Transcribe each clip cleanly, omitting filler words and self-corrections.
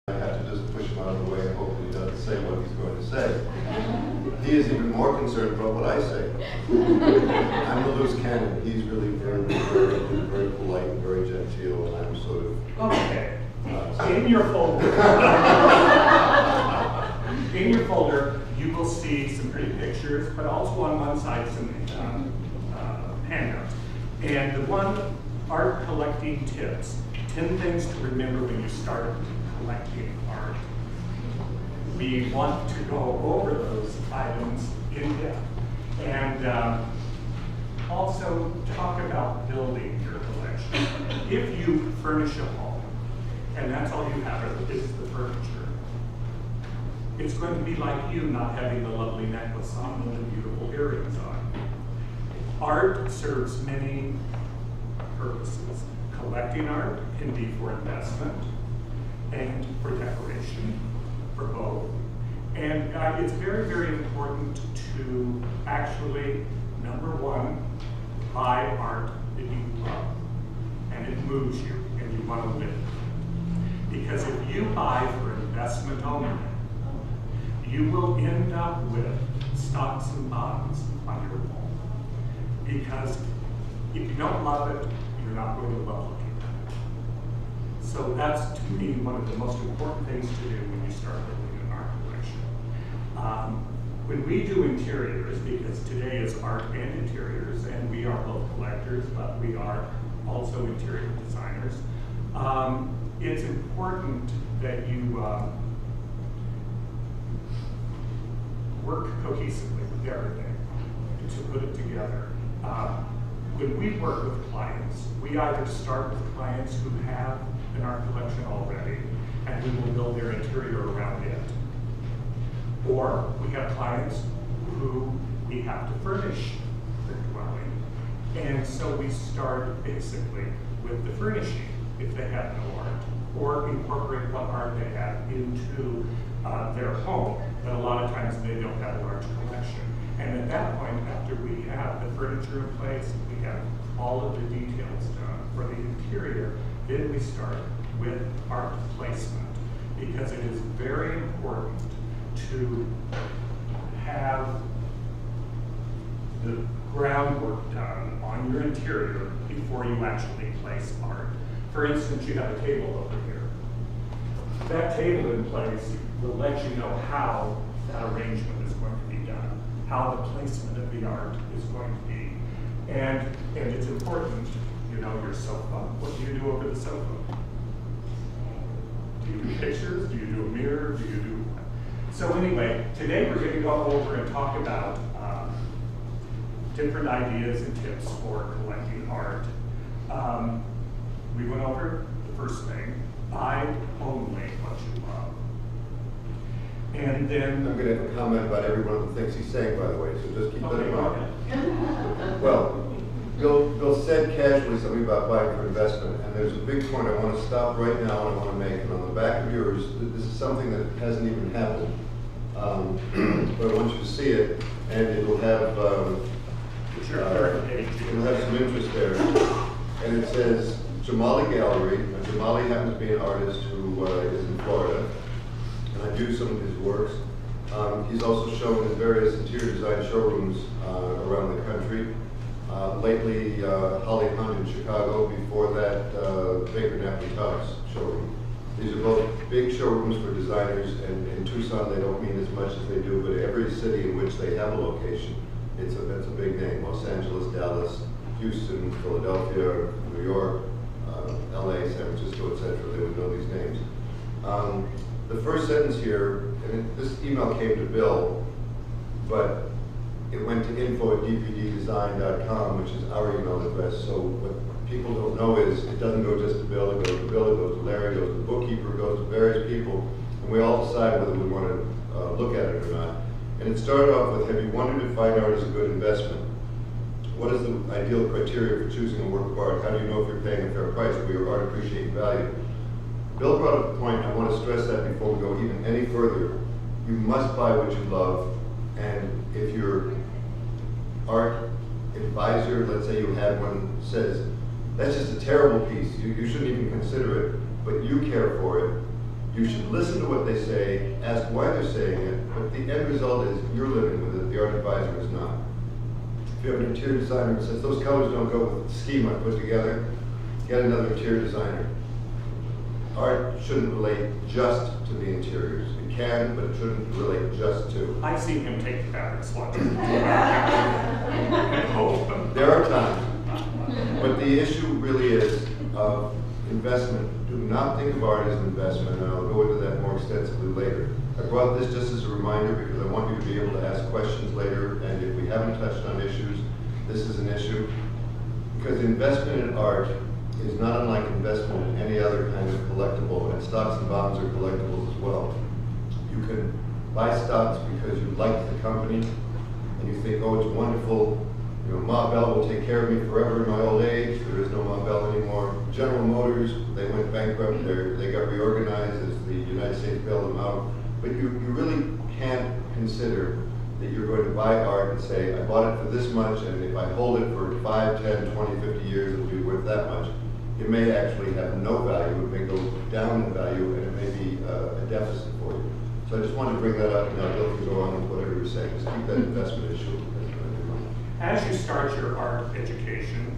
I have to just push him out of the way and hope that he doesn't say what he's going to say. He is even more concerned about what I say. I'm the loose cannon. He's really very polite and very genteel, and I'm sort of... Okay. In your folder, you will see some pretty pictures, but also on one side some handouts. And the one, art collecting tips, 10 things to remember when you start collecting art. We want to go over those items in depth. And also talk about building your collection. If you furnish a home, and that's all you have is the furniture, it's going to be like you not having the lovely necklace on and the beautiful earrings on. Art serves many purposes. Collecting art can be for investment and for decoration, for both. And it's very, very important to actually, number one, buy art that you love and it moves you and you want to live. Because if you buy for investment only, you will end up with stocks and bonds on your wall. Because if you don't love it, you're not going to love looking at it. So that's, to me, one of the most important things to do when you start building an art collection. When we do interiors, because today is art and interiors, and we are both collectors, but we are also interior designers, it's important that you work cohesively with everything to put it together. When we work with clients, we either start with clients who have an art collection already, and we will build their interior around it. Or we have clients who we have to furnish their dwelling. And so we start basically with the furnishing, if they have no art, or incorporate what art they have into their home. But a lot of times they don't have a large collection. And at that point, after we have the furniture in place, we have all of the details done for the interior, then we start with art placement. Because it is very important to have the groundwork done on your interior before you actually place art. For instance, you have a table over here. That table in place will let you know how that arrangement is going to be done, how the placement of the art is going to be. And it's important, you know, your sofa. What do you do over the sofa? Do you do pictures? Do you do a mirror? Do you do... So anyway, today we're going to go over and talk about different ideas and tips for collecting art. We went over the first thing, buy only what you love. And then... I'm going to have a comment about every one of the things he's saying, by the way, so just keep that in mind. Well, Bill said casually something about buying for investment, and there's a big point I want to stop right now and I want to make. And on the back of yours, this is something that hasn't even happened. But I want you to see it, and it'll have some interest there. And it says Jamali Gallery. Now, Jamali happens to be an artist who is in Florida, and I do some of his works. He's also shown in various interior design showrooms around the country. Lately, Holly Hunt in Chicago. Before that, Baker Napoli showroom. These are both big showrooms for designers, and in Tucson they don't mean as much as they do, but every city in which they have a location, that's a big name. Los Angeles, Dallas, Houston, Philadelphia, New York, LA, San Francisco, etc. They would know these names. The first sentence here, and this email came to Bill, but it went to info@dpddesign.com, which is our email address. So what people don't know is it doesn't go just to Bill, it goes to Bill, it goes to Larry, it goes to the bookkeeper, it goes to various people, and we all decide whether we want to look at it or not. And it started off with, have you wondered if fine art is a good investment? What is the ideal criteria for choosing a work of art? How do you know if you're paying a fair price for your art appreciating value? Bill brought up a point, and I want to stress that before we go even any further. You must buy what you love, and if your art advisor, let's say you had one, says, that's just a terrible piece, you shouldn't even consider it, but you care for it, You should listen to what they say, ask why they're saying it, but the end result is you're living with it, the art advisor is not. If you have an interior designer who says those colors don't go with the scheme I put together, get another interior designer. Art shouldn't relate just to the interiors. It can, but it shouldn't relate just to. I've seen him take fabric swatches. And hope. There are times, but the issue really is investment. Do not think of art as an investment, and I'll go into that more extensively later. I brought this just as a reminder because I want you to be able to ask questions later, and if we haven't touched on issues, this is an issue. Because investment in art is not unlike investment in any other kind of collectible, and stocks and bonds are collectibles as well. You can buy stocks because you like the company, and you think, oh, it's wonderful. You know, Ma Bell will take care of me forever in my old age. There is no Ma Bell anymore. General Motors, they went bankrupt. They got reorganized as the United States bailed them out. But you really can't consider that you're going to buy art and say, I bought it for this much, and if I hold it for 5, 10, 20, 50 years, it'll be worth that much. It may actually have no value. It may go down in value, and it may be a deficit for you. So I just wanted to bring that up, and now Bill can go on with whatever you're saying. Just keep that investment issue. As you start your art education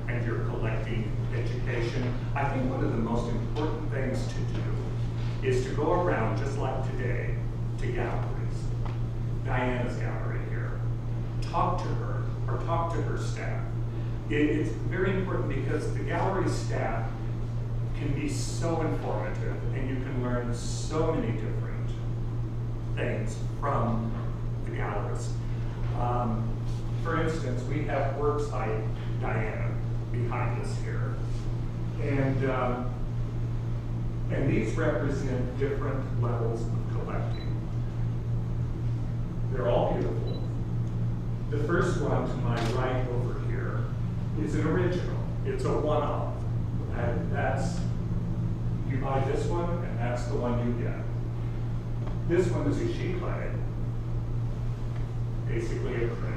and your collecting education, I think one of the most important things to do is to go around, just like today, to galleries. Diana's gallery here. Talk to her, or talk to her staff. It's very important because the gallery staff can be so informative, and you can learn so many different things from the gallerist. For instance, we have works by Diana behind us here, and these represent different levels of collecting. They're all beautiful. The first one to my right over here is an original. It's a one-off. And that's, you buy this one, and that's the one you get. This one is a sheet clay, basically a print.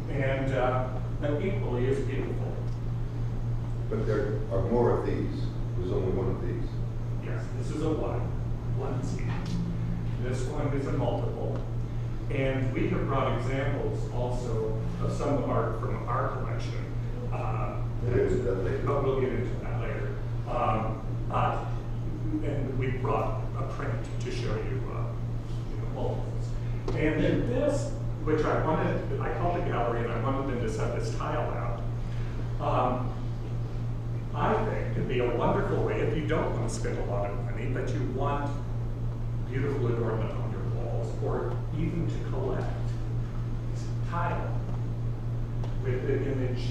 And equally as beautiful. But there are more of these. There's only one of these. Yes, this is a one C. This one is a multiple. And we have brought examples also of some of art from our collection. We'll get into that later. But we'll get into that later. And we brought a print to show you, multiples. And then this, which I called the gallery, and I wanted them to set this tile out. I think could be a wonderful way if you don't want to spend a lot of money, but you want beautiful adornment on your walls, or even to collect tile with the image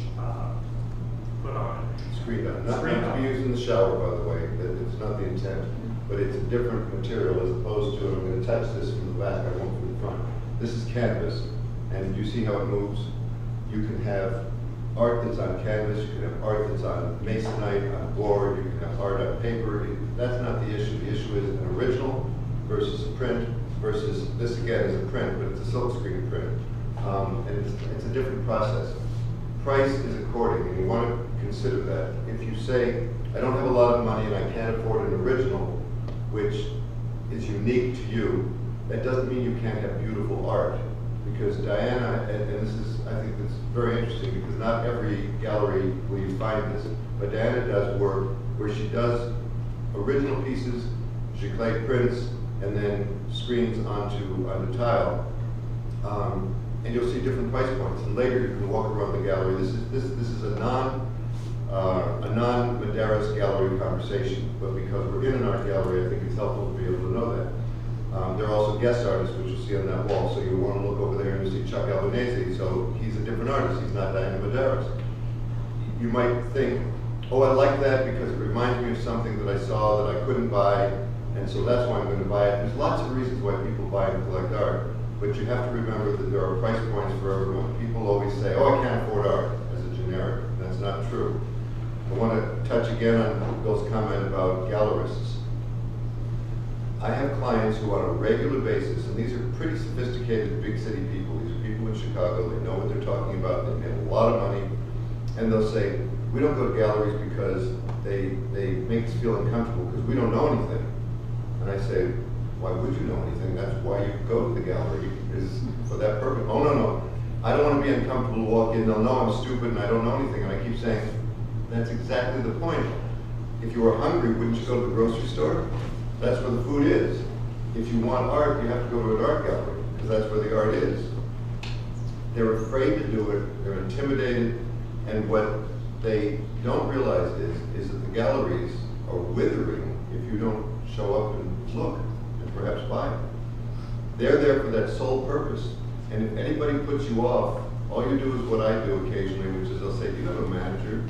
put on it. Screen on. Not to be used in the shower, by the way. It's not the intent, but it's a different material as opposed to, I'm going to touch this from the back, I won't from the front. This is canvas, and you see how it moves? You can have art that's on canvas, you can have art that's on masonite, on board, you can have art on paper. That's not the issue. The issue is an original versus a print versus, this again is a print, but it's a silkscreen print. And it's a different process. Price is according, and you want to consider that. If you say, I don't have a lot of money and I can't afford an original, which is unique to you, that doesn't mean you can't have beautiful art. Because Diana, and this is, I think it's very interesting because not every gallery will you find this, but Diana does work where she does original pieces, she clay prints, and then screens onto tile. And you'll see different price points. And later you can walk around the gallery. This is a non-Medeiros gallery conversation, but because we're in an art gallery, I think it's helpful to be able to know that. There are also guest artists, which you'll see on that wall. So you want to look over there and you see Chuck Albanese. So he's a different artist. He's not Diana Medeiros. You might think, oh, I like that because it reminds me of something that I saw that I couldn't buy, and so that's why I'm going to buy it. There's lots of reasons why people buy and collect art, but you have to remember that there are price points for everyone. People always say, oh, I can't afford art as a generic. That's not true. I want to touch again on Bill's comment about gallerists. I have clients who on a regular basis, and these are pretty sophisticated big city people, these are people in Chicago, they know what they're talking about, they make a lot of money, and they'll say, we don't go to galleries because they make us feel uncomfortable because we don't know anything. And I say, why would you know anything? That's why you go to the gallery, is for that purpose. Oh, no. I don't want to be uncomfortable to walk in. They'll know I'm stupid and I don't know anything. And I keep saying, that's exactly the point. If you were hungry, wouldn't you go to the grocery store? That's where the food is. If you want art, you have to go to an art gallery, because that's where the art is. They're afraid to do it, they're intimidated, and what they don't realize is that the galleries are withering if you don't show up and look, and perhaps buy. They're there for that sole purpose. And if anybody puts you off, all you do is what I do occasionally, which is they'll say, do you have a manager?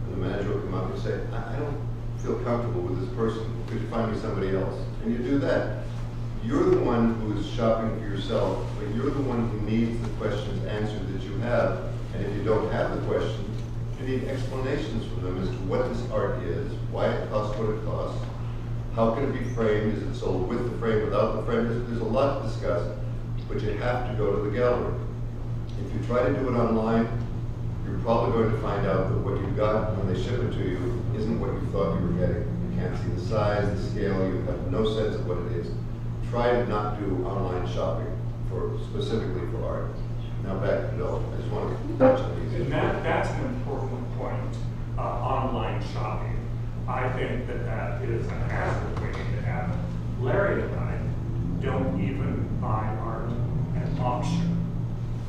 And the manager will come up and say, I don't feel comfortable with this person. Could you find me somebody else? And you do that. You're the one who is shopping for yourself, but you're the one who needs the questions answered that you have. And if you don't have the questions, you need explanations from them as to what this art is, why it costs what it costs, how can it be framed, is it sold with the frame, without the frame? There's a lot to discuss, but you have to go to the gallery. If you try to do it online, you're probably going to find out that what you got when they ship it to you isn't what you thought you were getting. You can't see the size, the scale, you have no sense of what it is. Try to not do online shopping specifically for art. Now back to Bill. I just want to touch on these. And that's an important point, online shopping. I think that is an adequate way to have it. Larry and I don't even buy art at auction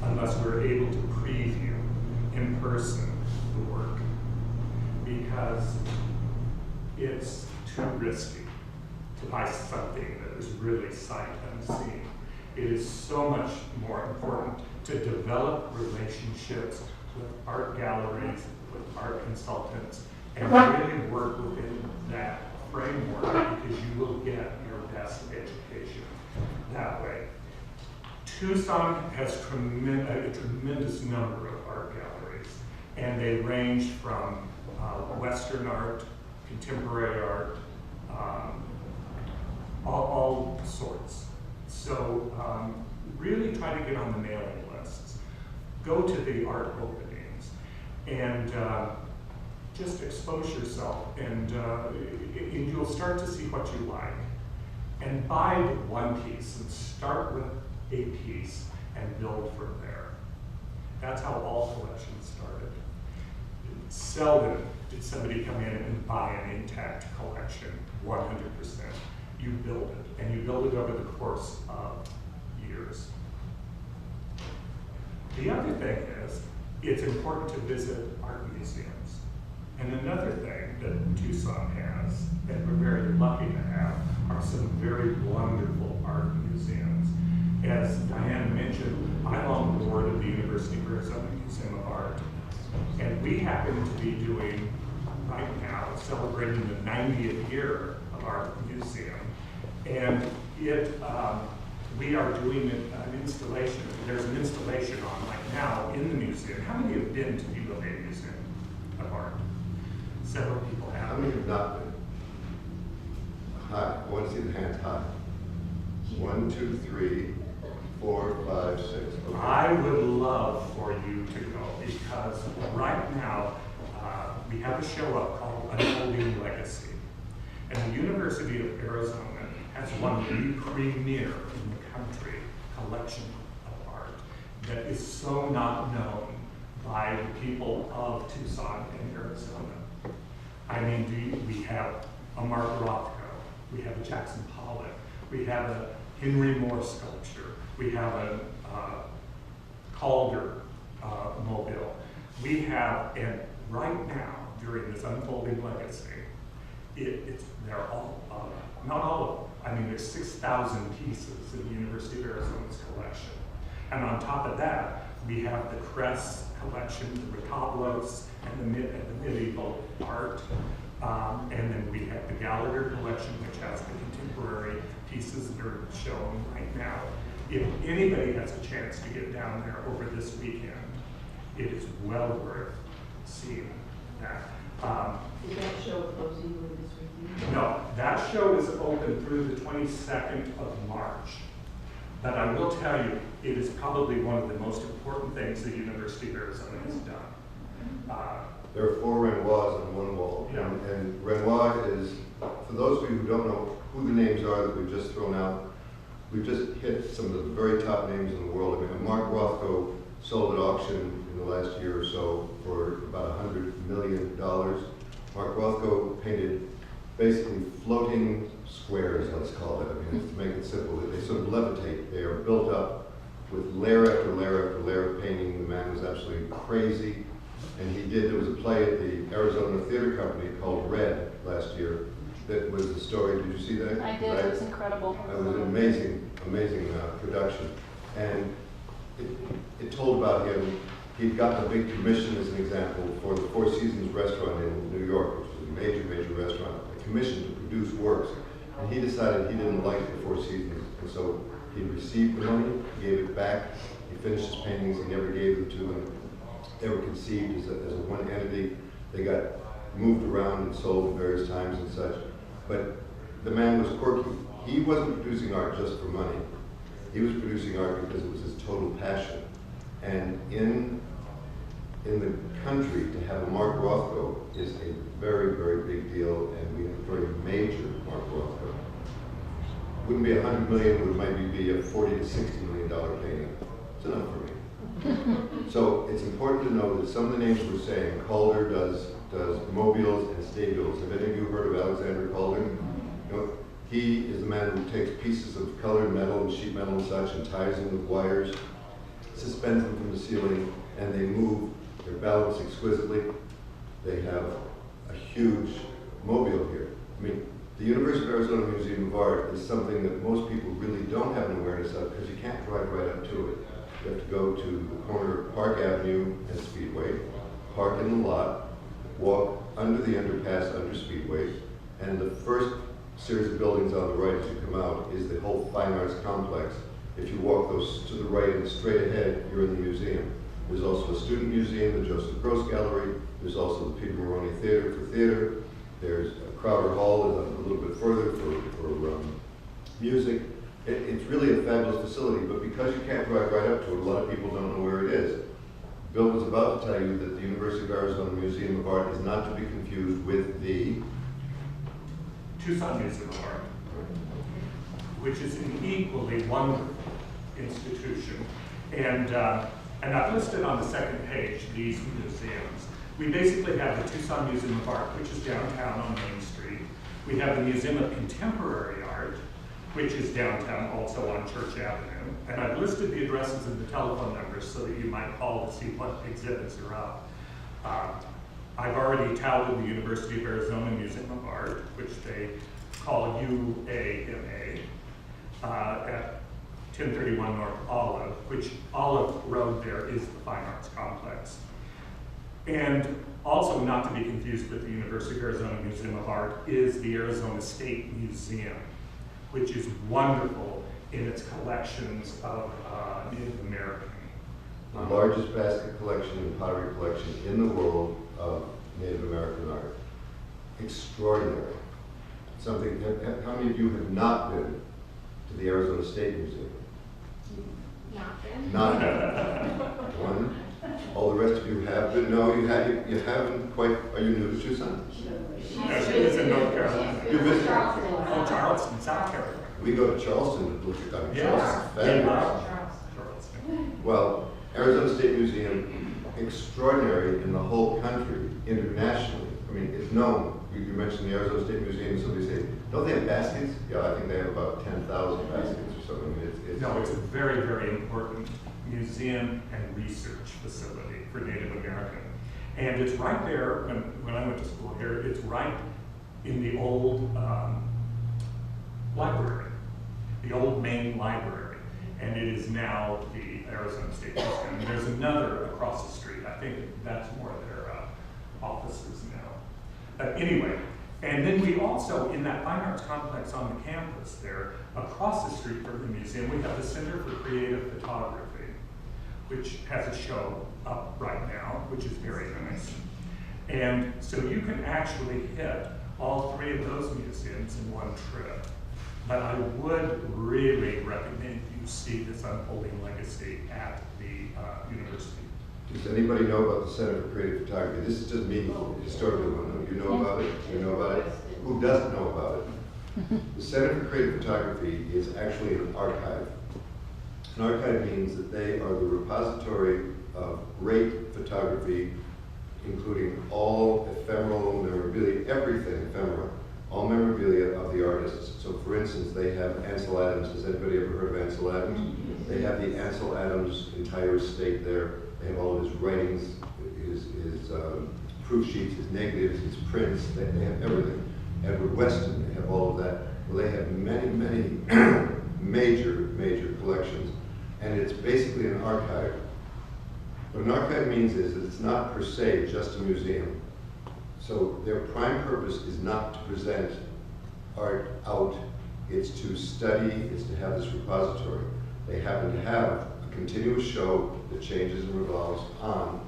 unless we're able to preview in person the work, because it's too risky to buy something that is really sight unseen. It is so much more important to develop relationships with art galleries, with art consultants, and really work within that framework, because you will get your best education that way. Tucson has a tremendous number of art galleries, and they range from Western art, contemporary art, all sorts. So really try to get on the mailing lists. Go to the art openings and just expose yourself, and you'll start to see what you like. And buy the one piece and start with a piece and build from there. That's how all collections started. Seldom did somebody come in and buy an intact collection, 100%. You build it, and you build it over the course of years. The other thing is, it's important to visit art museums. And another thing that Tucson has, and we're very lucky to have, are some very wonderful art museums. As Diane mentioned, I'm on the board of the University of Arizona Museum of Art, and we happen to be doing, right now, celebrating the 90th year of our museum. And we are doing an installation. There's an installation on right now in the museum. How many have been to the U of A Museum of Art? Several people have. How many have not been? High. I want to see the hands high. 1, 2, 3, 4, 5, 6. Okay. I would love for you to go, because right now we have a show up called Unfolding Legacy. And the University of Arizona has one of the premier in the country collection of art that is so not known by the people of Tucson and Arizona. I mean, we have a Mark Rothko, we have a Jackson Pollock, we have a Henry Moore sculpture, we have a Calder mobile. We have, and right now, during this Unfolding Legacy, they're all, not all of them. I mean, there's 6,000 pieces in the University of Arizona's collection. And on top of that, we have the Crest collection, the retablos, and the medieval art. And then we have the Gallagher collection, which has the contemporary pieces that are shown right now. If anybody has a chance to get down there over this weekend, it is well worth seeing that. Is that show closing with this weekend? No, that show is open through the 22nd of March. But I will tell you, it is probably one of the most important things the University of Arizona has done. there are 4 Renoirs on one wall. Yeah. And Renoir is, for those of you who don't know who the names are that we've just thrown out, we've just hit some of the very top names in the world. I mean, Mark Rothko sold at auction in the last year or so for about $100 million. Mark Rothko painted basically floating squares, let's call it. I mean, to make it simple, they sort of levitate. They are built up with layer after layer after layer of painting. The man was absolutely crazy. And there was a play at the Arizona Theater Company called Red last year that was the story. Did you see that? I did, it was incredible. It was an amazing production. And it told about him. He'd gotten a big commission, as an example, for the Four Seasons restaurant in New York, which was a major, major restaurant, a commission to produce works. And he decided he didn't like the Four Seasons. And so he received the money, gave it back. He finished his paintings, he never gave them to him. They were conceived as a one entity. They got moved around and sold at various times and such. But the man was quirky. He wasn't producing art just for money. He was producing art because it was his total passion. And in the country, to have a Mark Rothko is a very, very big deal, and we have a very major Mark Rothko. Wouldn't be $100 million, would maybe be a $40 to $60 million painting. It's enough for me. So it's important to know that some of the names we're saying, Calder does mobiles and stabiles. Have any of you heard of Alexander Calder? You know, he is the man who takes pieces of colored metal and sheet metal and such and ties them with wires, suspends them from the ceiling, and they move. They're balanced exquisitely. They have a huge mobile here. I mean, the University of Arizona Museum of Art is something that most people really don't have an awareness of because you can't drive right up to it. You have to go to the corner of Park Avenue and Speedway, park in the lot, walk under the underpass under Speedway, and the first series of buildings on the right as you come out is the whole Fine Arts Complex. If you walk those to the right and straight ahead, you're in the museum. There's also a student museum, the Joseph Gross Gallery. There's also the Peter Maroney Theater for theater. There's Crowder Hall a little bit further for music. It's really a fabulous facility, but because you can't drive right up to it, a lot of people don't know where it is. Bill was about to tell you that the University of Arizona Museum of Art is not to be confused with the Tucson Museum of Art, which is an equally wonderful institution. And I've listed on the second page these museums. We basically have the Tucson Museum of Art, which is downtown on Main Street. We have the Museum of Contemporary Art, which is downtown, also on Church Avenue. And I've listed the addresses and the telephone numbers so that you might call to see what exhibits are up. I've already touted the University of Arizona Museum of Art, which they call UAMA, at 1031 North Olive, which Olive Road there is the Fine Arts Complex. And also not to be confused with the University of Arizona Museum of Art is the Arizona State Museum, which is wonderful in its collections of Native American. The largest basket collection and pottery collection in the world of Native American art. Extraordinary. Something, how many of you have not been to the Arizona State Museum? Not been. Not one. All the rest of you have been. No, you haven't quite. Are you new to Tucson? No, she lives in North Carolina. You visited? Oh, Charleston, South Carolina. We go to Charleston to look at them. Yes. Fabulous. Charleston. Well, Arizona State Museum, extraordinary in the whole country, internationally. I mean, it's known. You mentioned the Arizona State Museum, and somebody say, don't they have baskets? Yeah, I think they have about 10,000 baskets or something. I mean, No, it's a very, very important museum and research facility for Native American. And it's right there, when I went to school here, it's right in the old library, the old main library. And it is now the Arizona State Museum. And there's another across the street. I think that's more of their offices now. Anyway, and then we also, in that Fine Arts Complex on the campus there, across the street from the museum, we have the Center for Creative Photography, which has a show up right now, which is very nice. And so you can actually hit all three of those museums in one trip. But I would really recommend you see this unfolding legacy at the university. Does anybody know about the Center for Creative Photography? This is just me, historically, you know about it? You know about it? Who doesn't know about it? The Center for Creative Photography is actually an archive. An archive means that they are the repository of great photography, including all ephemeral memorabilia, everything ephemeral, all memorabilia of the artists. So for instance, they have Ansel Adams. Has anybody ever heard of Ansel Adams? They have the Ansel Adams entire estate there. They have all of his writings, his proof sheets, his negatives, his prints. They have everything. Edward Weston, they have all of that. Well, they have many, many major collections. And it's basically an archive. What an archive means is that it's not per se just a museum. So their prime purpose is not to present art out, it's to study, it's to have this repository. They happen to have a continuous show that changes and revolves on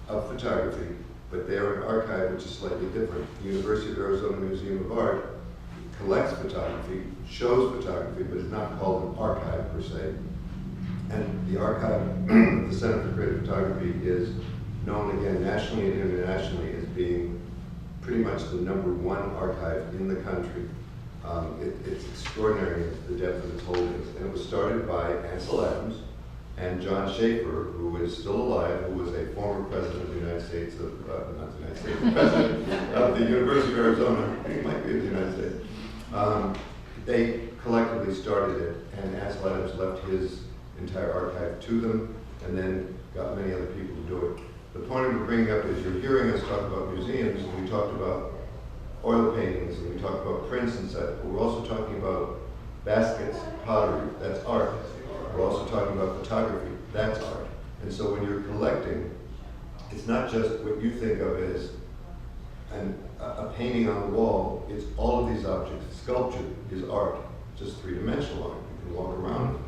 of photography, but they're an archive which is slightly different. The University of Arizona Museum of Art collects photography, shows photography, but it's not called an archive per se. And the archive, the Center for Creative Photography, is known again nationally and internationally as being pretty much the #1 archive in the country. It's extraordinary, the depth of its holdings. And it was started by Ansel Adams and John Schaefer, who is still alive, who was a former president of the United States, not the United States, president of the University of Arizona. He might be of the United States. They collectively started it, and Ansel Adams left his entire archive to them, and then got many other people to do it. The point I'm bringing up is you're hearing us talk about museums, and we talked about oil paintings, and we talked about prints and such, but we're also talking about baskets, pottery, that's art. We're also talking about photography, that's art. And so when you're collecting, it's not just what you think of as a painting on the wall, it's all of these objects. Sculpture is art, just three-dimensional art. You can walk around it.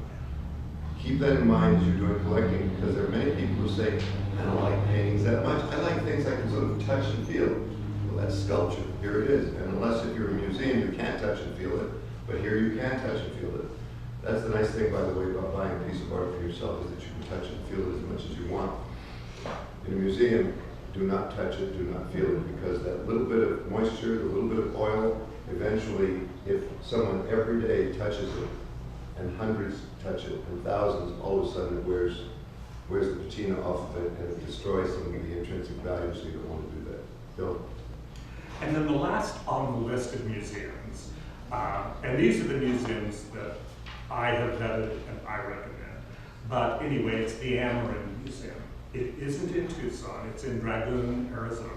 Keep that in mind as you're doing collecting, because there are many people who say, I don't like paintings that much. I like things I can sort of touch and feel. Well, that's sculpture. Here it is. And unless if you're in a museum, you can't touch and feel it. But here you can touch and feel it. That's the nice thing, by the way, about buying a piece of art for yourself, is that you can touch and feel it as much as you want. In a museum, do not touch it, do not feel it, because that little bit of moisture, the little bit of oil, eventually, if someone every day touches it, and hundreds touch it, and thousands, all of a sudden it wears the patina off of it, and it destroys some of the intrinsic value, so you don't want to do that. Bill? And then the last on the list of museums, and these are the museums that I have vetted and I recommend. But anyway, it's the Amarin Museum. It isn't in Tucson, it's in Dragoon, Arizona.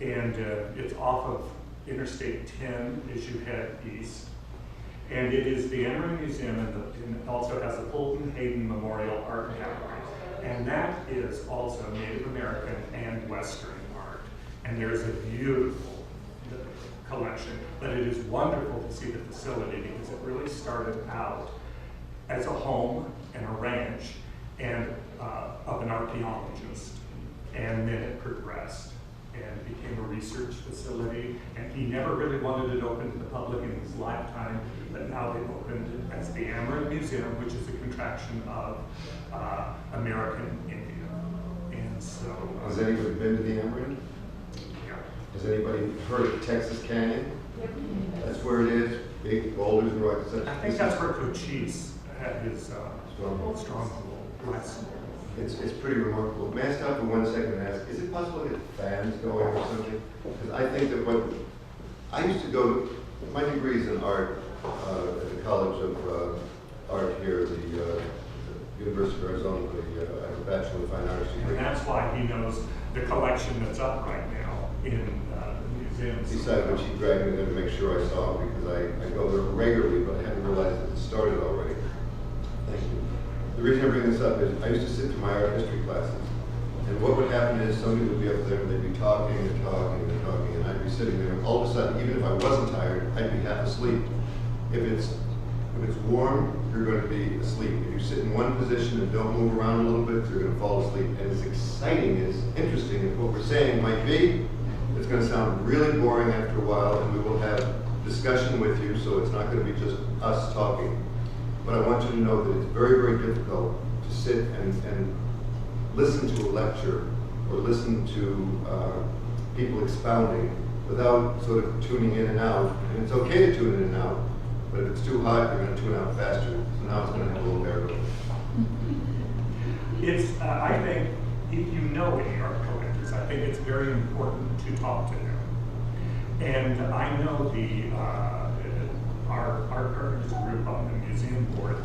And it's off of Interstate 10 as you head east. And it is the Amarin Museum, and it also has a Fulton Hayden Memorial Art Gallery. And that is also Native American and Western art. And there's a beautiful collection, but it is wonderful to see the facility because it really started out as a home and a ranch and of an archaeologist. And then it progressed and became a research facility, and he never really wanted it open to the public in his lifetime, but now they've opened it as the Amarin Museum, which is a contraction of American Indian. And so... Has anybody been to the Amarin? Yeah. Has anybody heard of Texas Canyon? Yep. That's where it is, big boulders and rocks. I think that's where Cochise had his stronghold. It's pretty remarkable. May I stop for 1 second and ask, is it possible to get fans going or something? Because I think that I used to go, my degree is in art at the College of Art here at the University of Arizona. I have a Bachelor of Fine Arts degree. And that's why he knows the collection that's up right now in the museum. Besides which, he dragged me there to make sure I saw it, because I go there regularly, but I hadn't realized that it started already. Thank you. The reason I bring this up is I used to sit through my art history classes, and what would happen is somebody would be up there and they'd be talking and talking and talking, and I'd be sitting there, and all of a sudden, even if I wasn't tired, I'd be half asleep. If it's warm, you're going to be asleep. If you sit in one position and don't move around a little bit, you're going to fall asleep. And as exciting, as interesting as what we're saying might be, it's going to sound really boring after a while, and we will have discussion with you, so it's not going to be just us talking. But I want you to know that it's very, very difficult to sit and listen to a lecture or listen to people expounding without sort of tuning in and out. And it's okay to tune in and out, but if it's too hot, you're going to tune out faster. So now it's going to have a little variable. It's, I think, if you know any art collectors, I think it's very important to talk to them. And I know our partners group on the museum board,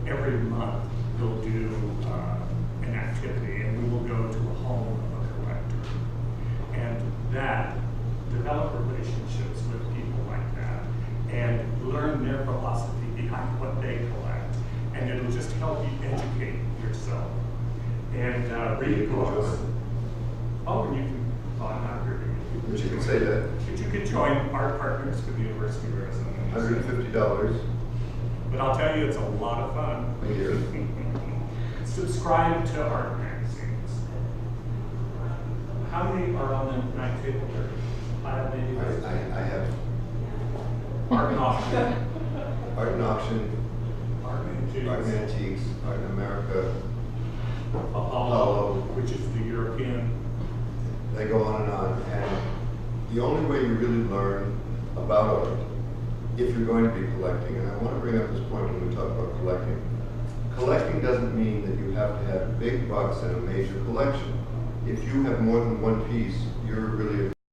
every month we'll do an activity, and we will go to a home of a collector. And that, develop relationships with people like that, and learn their philosophy behind what they collect. And it'll just help you educate yourself. And read books. Oh, and you can, oh, I'm not here. But you can say that. But you can join Art Partners for the University of Arizona. $150 But I'll tell you, it's a lot of fun. a year. Subscribe to art magazines. How many are on the night table there? 5 maybe? I have Art and auction. Art and Auction, Art and Art and Antiques. Antiques, Art in America. Apollo, which is the European. They go on. And the only way you really learn about art, if you're going to be collecting, and I want to bring up this point when we talk about collecting. Collecting doesn't mean that you have to have big bucks and a major collection. If you have more than one piece, you're really a